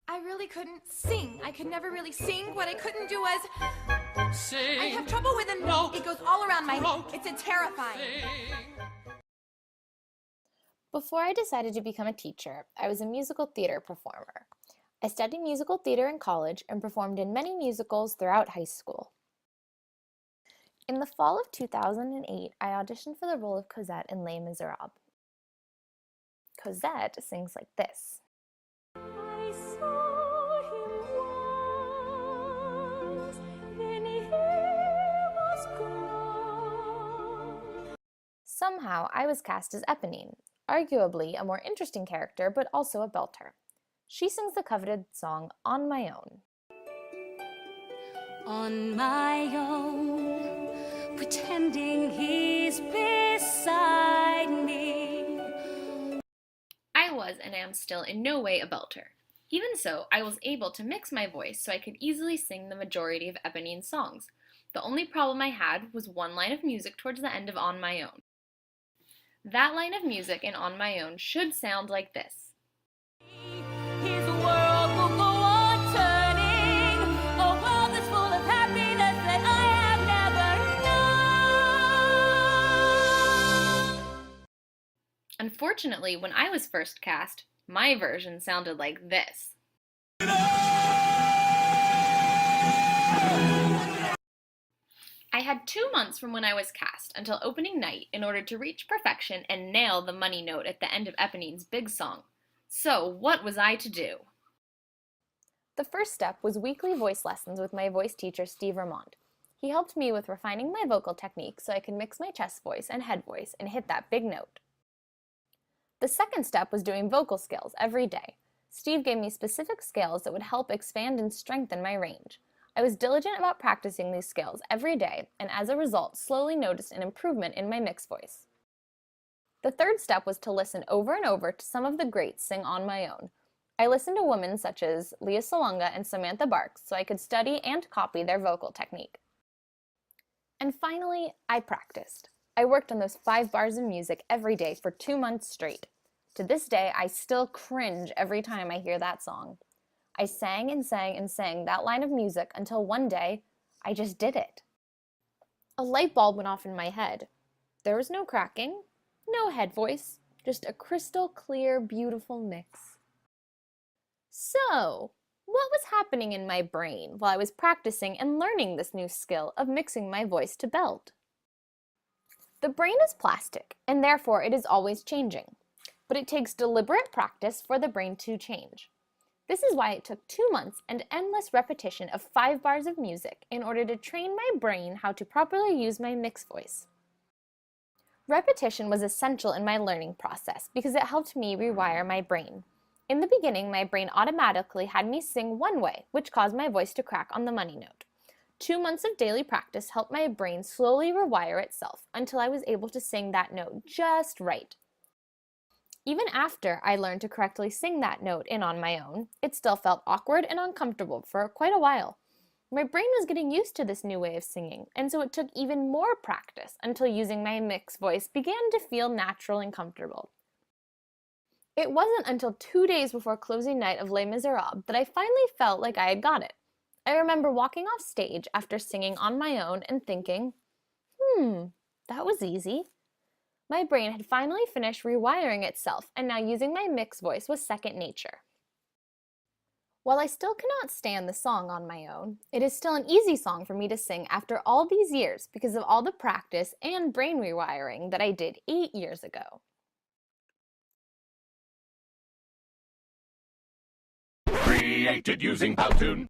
I really couldn't sing. I could never really sing. What I couldn't do was Sing. I have trouble with a note. It goes all around my Throat. It's a terrifying. Sing. Before I decided to become a teacher, I was a musical theater performer. I studied musical theater in college and performed in many musicals throughout high school. In the fall of 2008, I auditioned for the role of Cosette in Les Miserables. Cosette sings like this. I saw him once, then he was gone. Somehow, I was cast as Eponine, arguably a more interesting character, but also a belter. She sings the coveted song On My Own. On my own, pretending he's beside me. I was and am still in no way a belter. Even so, I was able to mix my voice so I could easily sing the majority of Eponine's songs. The only problem I had was one line of music towards the end of On My Own. That line of music in On My Own should sound like this. His world will go on turning, a world that's full of happiness that I have never known. Unfortunately, when I was first cast, my version sounded like this. I had 2 months from when I was cast until opening night in order to reach perfection and nail the money note at the end of Eponine's big song. So what was I to do? The first step was weekly voice lessons with my voice teacher, Steve Vermont. He helped me with refining my vocal technique so I could mix my chest voice and head voice and hit that big note. The second step was doing vocal scales every day. Steve gave me specific scales that would help expand and strengthen my range. I was diligent about practicing these scales every day, and as a result, slowly noticed an improvement in my mixed voice. The third step was to listen over and over to some of the greats sing On My Own. I listened to women such as Leah Salonga and Samantha Barks so I could study and copy their vocal technique. And finally, I practiced. I worked on those 5 bars of music every day for 2 months straight. To this day, I still cringe every time I hear that song. I sang and sang and sang that line of music until one day, I just did it. A light bulb went off in my head. There was no cracking, no head voice, just a crystal clear, beautiful mix. So, what was happening in my brain while I was practicing and learning this new skill of mixing my voice to belt? The brain is plastic, and therefore it is always changing. But it takes deliberate practice for the brain to change. This is why it took 2 months and endless repetition of 5 bars of music in order to train my brain how to properly use my mixed voice. Repetition was essential in my learning process because it helped me rewire my brain. In the beginning, my brain automatically had me sing one way, which caused my voice to crack on the money note. 2 months of daily practice helped my brain slowly rewire itself until I was able to sing that note just right. Even after I learned to correctly sing that note in On My Own, it still felt awkward and uncomfortable for quite a while. My brain was getting used to this new way of singing, and so it took even more practice until using my mixed voice began to feel natural and comfortable. It wasn't until 2 days before closing night of Les Miserables that I finally felt like I had got it. I remember walking off stage after singing On My Own and thinking, that was easy. My brain had finally finished rewiring itself, and now using my mixed voice was second nature. While I still cannot stand the song On My Own, it is still an easy song for me to sing after all these years because of all the practice and brain rewiring that I did 8 years ago. Created using Powtoon.